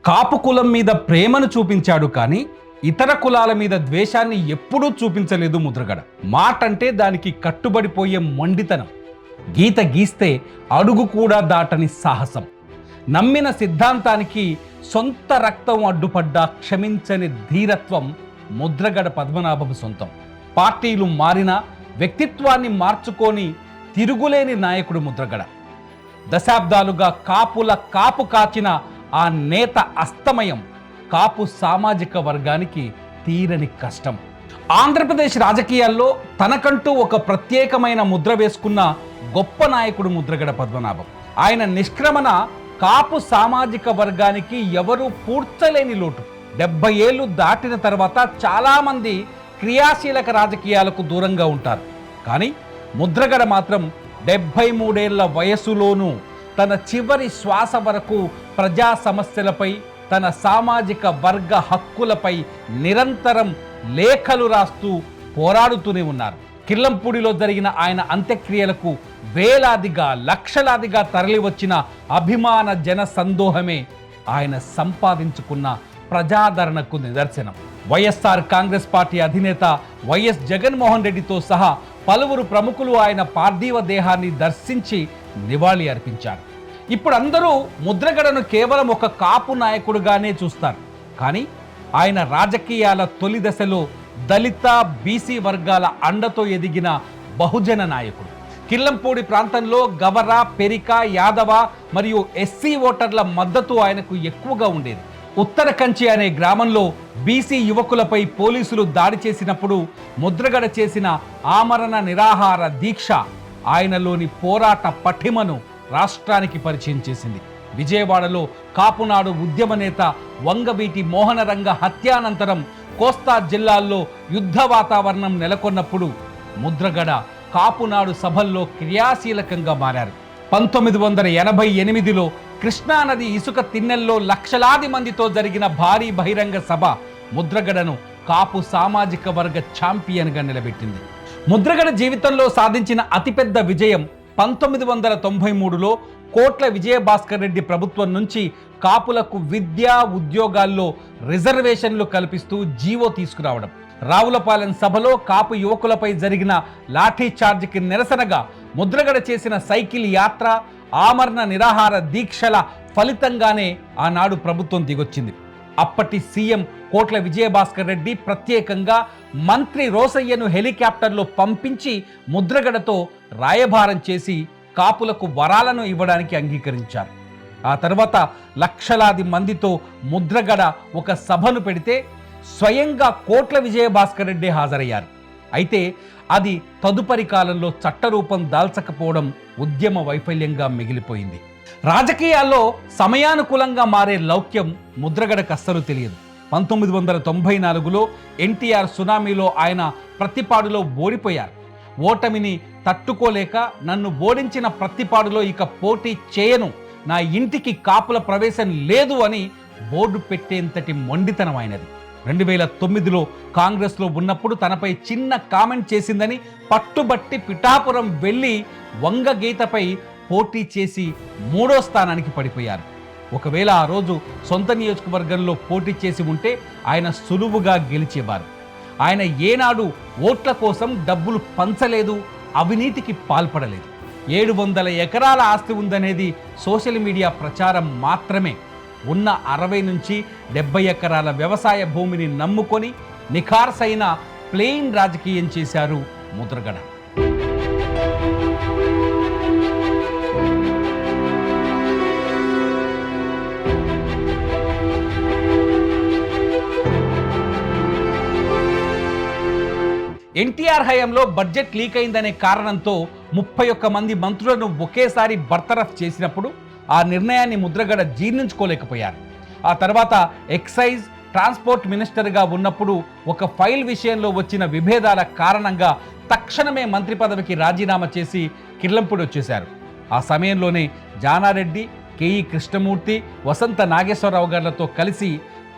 కాపు కులం మీద ప్రేమను చూపించాడు కానీ ఇతర కులాల మీద ద్వేషాన్ని ఎప్పుడూ చూపించలేదు ముద్రగడ. మాట అంటే దానికి కట్టుబడిపోయే మొండితనం, గీత గీస్తే అడుగు కూడా దాటని సాహసం, నమ్మిన సిద్ధాంతానికి సొంత రక్తం అడ్డుపడ్డా క్షమించని ధీరత్వం ముద్రగడ పద్మనాభం సొంతం. పార్టీలు మారినా వ్యక్తిత్వాన్ని మార్చుకొని తిరుగులేని నాయకుడు ముద్రగడ. దశాబ్దాలుగా కాపుల కాపు కాచిన ఆ నేత అస్తమయం కాపు సామాజిక వర్గానికి తీరని కష్టం. ఆంధ్రప్రదేశ్ రాజకీయాల్లో తనకంటూ ఒక ప్రత్యేకమైన ముద్ర వేసుకున్న గొప్ప నాయకుడు ముద్రగడ పద్మనాభం. ఆయన నిష్క్రమణ కాపు సామాజిక వర్గానికి ఎవరూ పూడ్చలేని లోటు. 70 ఏళ్ళు దాటిన తర్వాత చాలామంది క్రియాశీలక రాజకీయాలకు దూరంగా ఉంటారు. కానీ ముద్రగడ మాత్రం 73 ఏళ్ల వయసులోనూ తన చివరి శ్వాస వరకు ప్రజా సమస్యలపై, తన సామాజిక వర్గ హక్కులపై నిరంతరం లేఖలు రాస్తూ పోరాడుతూనే ఉన్నారు. కిర్లంపూడిలో జరిగిన ఆయన అంత్యక్రియలకు వేలాదిగా లక్షలాదిగా తరలివచ్చిన అభిమాన జన సందోహమే ఆయన సంపాదించుకున్న ప్రజాదరణకు నిదర్శనం. వైఎస్ఆర్ కాంగ్రెస్ పార్టీ అధినేత వైఎస్ జగన్మోహన్ రెడ్డితో సహా పలువురు ప్రముఖులు ఆయన పార్థివ దేహాన్ని దర్శించి నివాళి అర్పించారు. ఇప్పుడు అందరూ ముద్రగడను కేవలం ఒక కాపు నాయకుడుగానే చూస్తారు. కానీ ఆయన రాజకీయాల తొలి దశలో దళిత బీసీ వర్గాల అండతో ఎదిగిన బహుజన నాయకుడు. కిర్లంపూడి ప్రాంతంలో గవర, పెరిక, యాదవ మరియు ఎస్సీ ఓటర్ల మద్దతు ఆయనకు ఎక్కువగా ఉండేది. ఉత్తర కంచి అనే గ్రామంలో బీసీ యువకులపై పోలీసులు దాడి చేసినప్పుడు ముద్రగడ చేసిన ఆమరణ నిరాహార దీక్ష ఆయనలోని పోరాట పటిమను రాష్ట్రానికి పరిచయం చేసింది. విజయవాడలో కాపునాడు ఉద్యమ నేత వంగవీటి మోహనరంగ హత్యానంతరం కోస్తా జిల్లాల్లో యుద్ధ వాతావరణం నెలకొన్నప్పుడు ముద్రగడ కాపునాడు సభల్లో క్రియాశీలకంగా మారారు. 1988లో కృష్ణానది ఇసుక తిన్నెల్లో లక్షలాది మందితో జరిగిన భారీ బహిరంగ సభ ముద్రగడను కాపు సామాజిక వర్గ ఛాంపియన్గా నిలబెట్టింది. ముద్రగడ జీవితంలో సాధించిన అతిపెద్ద విజయం 1993లో కోట్ల విజయభాస్కర్ రెడ్డి ప్రభుత్వం నుంచి కాపులకు విద్యా ఉద్యోగాల్లో రిజర్వేషన్లు కల్పిస్తూ జీవో తీసుకురావడం. రావులపాలెం సభలో కాపు యువకులపై జరిగిన లాఠీ చార్జికి నిరసనగా ముద్రగడ చేసిన సైకిల్ యాత్ర, ఆమరణ నిరాహార దీక్షల ఫలితంగానే ఆనాడు ప్రభుత్వం దిగొచ్చింది. అప్పటి సీఎం కోట్ల విజయభాస్కర్ రెడ్డి ప్రత్యేకంగా మంత్రి రోసయ్యను హెలికాప్టర్లో పంపించి ముద్రగడతో రాయబారం చేసి కాపులకు వరాలను ఇవ్వడానికి అంగీకరించారు. ఆ తర్వాత లక్షలాది మందితో ముద్రగడ ఒక సభను పెడితే స్వయంగా కోట్ల విజయభాస్కర్ రెడ్డి హాజరయ్యారు. అయితే అది తదుపరి కాలంలో చట్టరూపం దాల్చకపోవడం ఉద్యమ వైఫల్యంగా మిగిలిపోయింది. రాజకీయాల్లో సమయానుకూలంగా మారే లౌక్యం ముద్రగడకు అస్సలు తెలియదు. 1994లో ఎన్టీఆర్ సునామీలో ఆయన ప్రతిపాడులో ఓడిపోయారు. ఓటమిని తట్టుకోలేక నన్ను ఓడించిన ప్రతిపాడులో ఇక పోటీ చేయను, నా ఇంటికి కాపుల ప్రవేశం లేదు అని బోర్డు పెట్టేంతటి మొండితనం ఆయనది. 2009లో కాంగ్రెస్లో ఉన్నప్పుడు తనపై చిన్న కామెంట్ చేసిందని పట్టుబట్టి పిఠాపురం వెళ్ళి వంగగీతపై పోటీ చేసి 3వ స్థానానికి పడిపోయారు. ఒకవేళ ఆ రోజు సొంత నియోజకవర్గంలో పోటీ చేసి ఉంటే ఆయన సులువుగా గెలిచేవారు. ఆయన ఏనాడు ఓట్ల కోసం డబ్బులు పంచలేదు, అవినీతికి పాల్పడలేదు. 700 ఎకరాల ఆస్తి ఉందనేది సోషల్ మీడియా ప్రచారం మాత్రమే. ఉన్న 60 నుంచి 70 ఎకరాల వ్యవసాయ భూమిని నమ్ముకొని నిఖార్సైన ప్లెయిన్ రాజకీయం చేశారు ముద్రగడ. ఎన్టీఆర్ హయాంలో బడ్జెట్ లీక్ అయిందనే కారణంతో 31 మంది మంత్రులను ఒకేసారి బర్తరఫ్ చేసినప్పుడు ఆ నిర్ణయాన్ని ముద్రగడ జీర్ణించుకోలేకపోయారు. ఆ తర్వాత ఎక్సైజ్, ట్రాన్స్పోర్ట్ మినిస్టర్గా ఉన్నప్పుడు ఒక ఫైల్ విషయంలో వచ్చిన విభేదాల కారణంగా తక్షణమే మంత్రి పదవికి రాజీనామా చేసి కిర్లంపూడి వచ్చేశారు. ఆ సమయంలోనే జానారెడ్డి, కేఈ కృష్ణమూర్తి, వసంత నాగేశ్వరరావు గారితో కలిసి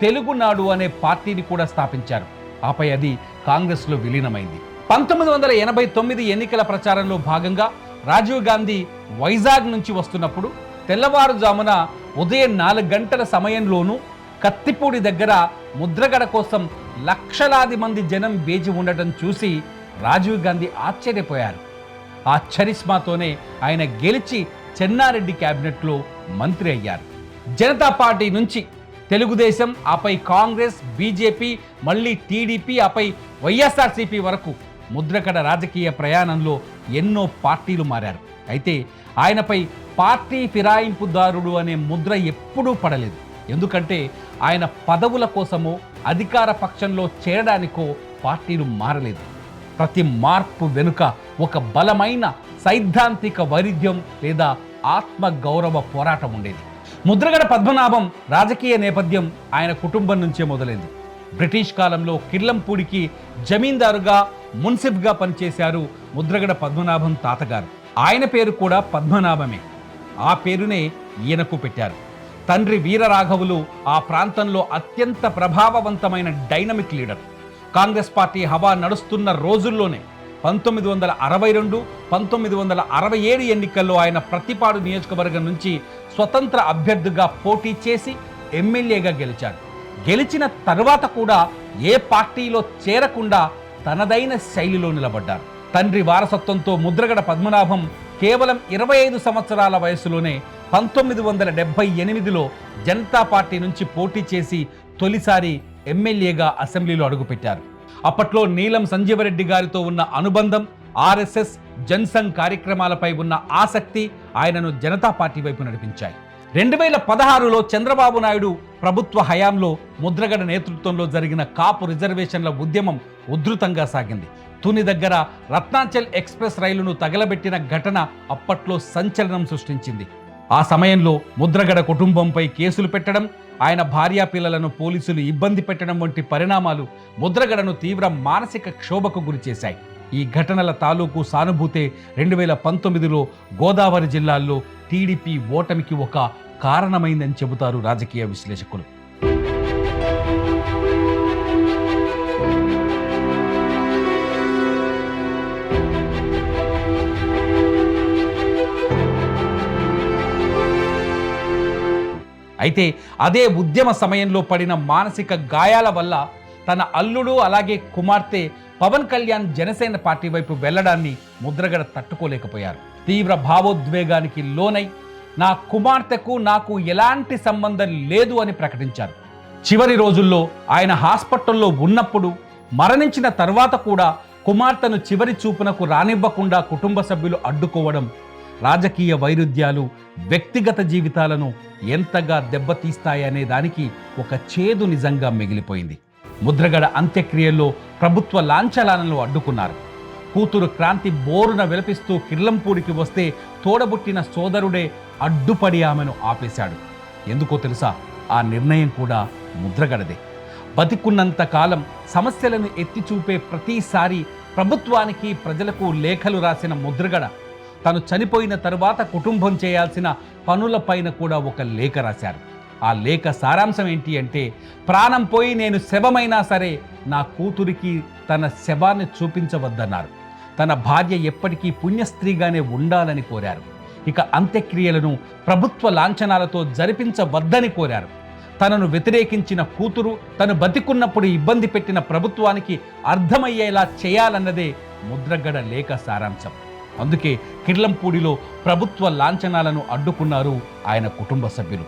తెలుగునాడు అనే పార్టీని కూడా స్థాపించారు. ఆపై అది కాంగ్రెస్లో విలీనమైంది. 1989 ఎన్నికల ప్రచారంలో భాగంగా రాజీవ్ గాంధీ వైజాగ్ నుంచి వస్తున్నప్పుడు తెల్లవారుజామున ఉదయం 4 గంటల సమయంలోనూ కత్తిపూడి దగ్గర ముద్రగడ కోసం లక్షలాది మంది జనం వేచి ఉండటం చూసి రాజీవ్ గాంధీ ఆశ్చర్యపోయారు. ఆ చరిస్మాతోనే ఆయన గెలిచి చెన్నారెడ్డి క్యాబినెట్లో మంత్రి అయ్యారు. జనతా పార్టీ నుంచి తెలుగుదేశం, ఆపై కాంగ్రెస్, బీజేపీ, మళ్ళీ టీడీపీ, ఆపై వైఎస్ఆర్సీపీ వరకు ముద్రగడ రాజకీయ ప్రయాణంలో ఎన్నో పార్టీలు మారారు. అయితే ఆయనపై పార్టీ ఫిరాయింపుదారుడు అనే ముద్ర ఎప్పుడూ పడలేదు. ఎందుకంటే ఆయన పదవుల కోసమో అధికార పక్షంలో చేరడానికో పార్టీలు మారలేదు. ప్రతి మార్పు వెనుక ఒక బలమైన సైద్ధాంతిక వైరుధ్యం లేదా ఆత్మ గౌరవ పోరాటం ఉండేది. ముద్రగడ పద్మనాభం రాజకీయ నేపథ్యం ఆయన కుటుంబం నుంచే మొదలైంది. బ్రిటిష్ కాలంలో కిర్లంపూడికి జమీందారుగా, మున్సిఫ్గా పనిచేశారు ముద్రగడ పద్మనాభం తాతగారు. ఆయన పేరు కూడా పద్మనాభమే. ఆ పేరునే ఈయనకు పెట్టారు. తండ్రి వీరరాఘవులు ఆ ప్రాంతంలో అత్యంత ప్రభావవంతమైన డైనమిక్ లీడర్. కాంగ్రెస్ పార్టీ హవా నడుస్తున్న రోజుల్లోనే 1962, 1967 ఎన్నికల్లో ఆయన ప్రతిపాడు నియోజకవర్గం నుంచి స్వతంత్ర అభ్యర్థిగా పోటీ చేసి ఎమ్మెల్యేగా గెలిచారు. గెలిచిన తర్వాత కూడా ఏ పార్టీలో చేరకుండా తనదైన శైలిలో నిలబడ్డారు. తండ్రి వారసత్వంతో ముద్రగడ పద్మనాభం కేవలం 25 సంవత్సరాల వయసులోనే 1978లో జనతా పార్టీ నుంచి పోటీ చేసి తొలిసారి ఎమ్మెల్యేగా అసెంబ్లీలో అడుగుపెట్టారు. అప్పట్లో నీలం సంజీవరెడ్డి గారితో ఉన్న అనుబంధం, ఆర్ఎస్ఎస్, జన్సంఘ్ కార్యక్రమాలపై ఉన్న ఆసక్తి ఆయనను జనతా పార్టీ వైపు నడిపించాయి. 2016లో చంద్రబాబు నాయుడు ప్రభుత్వ హయాంలో ముద్రగడ నేతృత్వంలో జరిగిన కాపు రిజర్వేషన్ల ఉద్యమం ఉధృతంగా సాగింది. తుని దగ్గర రత్నాచల్ ఎక్స్ప్రెస్ రైలును తగలబెట్టిన ఘటన అప్పట్లో సంచలనం సృష్టించింది. ఆ సమయంలో ముద్రగడ కుటుంబంపై కేసులు పెట్టడం, ఆయన భార్యా పిల్లలను పోలీసులు ఇబ్బంది పెట్టడం వంటి పరిణామాలు ముద్రగడను తీవ్ర మానసిక క్షోభకు గురిచేశాయి. ఈ ఘటనల తాలూకు సానుభూతే 2019లో గోదావరి జిల్లాల్లో టీడీపీ ఓటమికి ఒక కారణమైందని చెబుతారు రాజకీయ విశ్లేషకులు. అయితే అదే ఉద్యమ సమయంలో పడిన మానసిక గాయాల వల్ల తన అల్లుడు అలాగే కుమార్తె పవన్ కళ్యాణ్ జనసేన పార్టీ వైపు వెళ్లడాన్ని ముద్రగడ తట్టుకోలేకపోయారు. తీవ్ర భావోద్వేగానికి లోనై నా కుమార్తెకు నాకు ఎలాంటి సంబంధం లేదు అని ప్రకటించారు. చివరి రోజుల్లో ఆయన హాస్పిటల్లో ఉన్నప్పుడు, మరణించిన తర్వాత కూడా కుమార్తెను చివరి చూపునకు రానివ్వకుండా కుటుంబ సభ్యులు అడ్డుకోవడం రాజకీయ వైరుధ్యాలు వ్యక్తిగత జీవితాలను ఎంతగా దెబ్బతీస్తాయనే దానికి ఒక చేదు నిజంగా మిగిలిపోయింది. ముద్రగడ అంత్యక్రియల్లో ప్రభుత్వ లాంఛనాలను అడ్డుకున్నారు. కూతురు క్రాంతి బోరున విలపిస్తూ కిర్లంపూడికి వస్తే తోడబుట్టిన సోదరుడే అడ్డుపడి ఆమెను ఆపేశాడు. ఎందుకో తెలుసా? ఆ నిర్ణయం కూడా ముద్రగడదే. బతికున్నంత కాలం సమస్యలను ఎత్తి చూపే ప్రతిసారి ప్రభుత్వానికి, ప్రజలకు లేఖలు రాసిన ముద్రగడ తను చనిపోయిన తరువాత కుటుంబం చేయాల్సిన పనులపైన కూడా ఒక లేఖ రాశారు. ఆ లేఖ సారాంశం ఏంటి అంటే, ప్రాణం పోయి నేను శవమైనా సరే నా కూతురికి తన శవాన్ని చూపించవద్దన్నారు. తన భార్య ఎప్పటికీ పుణ్యస్త్రీగానే ఉండాలని కోరారు. ఇక అంత్యక్రియలను ప్రభుత్వ లాంఛనాలతో జరిపించవద్దని కోరారు. తనను వ్యతిరేకించిన కూతురు తను బతికున్నప్పుడు ఇబ్బంది పెట్టిన ప్రభుత్వానికి అర్థమయ్యేలా చేయాలన్నదే ముద్రగడ లేఖ సారాంశం. అందుకే కిర్లంపూడిలో ప్రభుత్వ లాంఛనాలను అడ్డుకున్నారు ఆయన కుటుంబ సభ్యులు.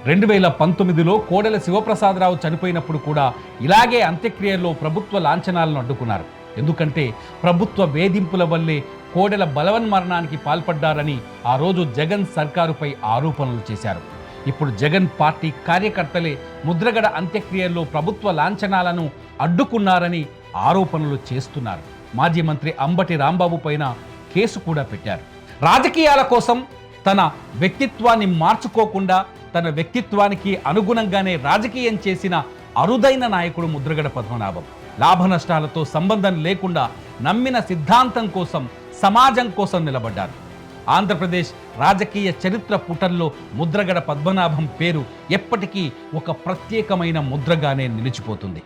2019లో కోడెల శివప్రసాదరావు చనిపోయినప్పుడు కూడా ఇలాగే అంత్యక్రియల్లో ప్రభుత్వ లాంఛనాలను అడ్డుకున్నారు. ఎందుకంటే ప్రభుత్వ వేధింపుల వల్లే కోడెల బలవన్మరణానికి పాల్పడ్డారని ఆ రోజు జగన్ సర్కారుపై ఆరోపణలు చేశారు. ఇప్పుడు జగన్ పార్టీ కార్యకర్తలే ముద్రగడ అంత్యక్రియల్లో ప్రభుత్వ లాంఛనాలను అడ్డుకున్నారని ఆరోపణలు చేస్తున్నారు. మాజీ మంత్రి అంబటి రాంబాబు పైన కేసు కూడా పెట్టారు. రాజకీయాల కోసం తన వ్యక్తిత్వాన్ని మార్చుకోకుండా తన వ్యక్తిత్వానికి అనుగుణంగానే రాజకీయం చేసిన అరుదైన నాయకుడు ముద్రగడ పద్మనాభం. లాభ నష్టాలతో సంబంధం లేకుండా నమ్మిన సిద్ధాంతం కోసం, సమాజం కోసం నిలబడ్డారు. ఆంధ్రప్రదేశ్ రాజకీయ చరిత్ర పుటల్లో ముద్రగడ పద్మనాభం పేరు ఎప్పటికీ ఒక ప్రత్యేకమైన ముద్రగానే నిలిచిపోతుంది.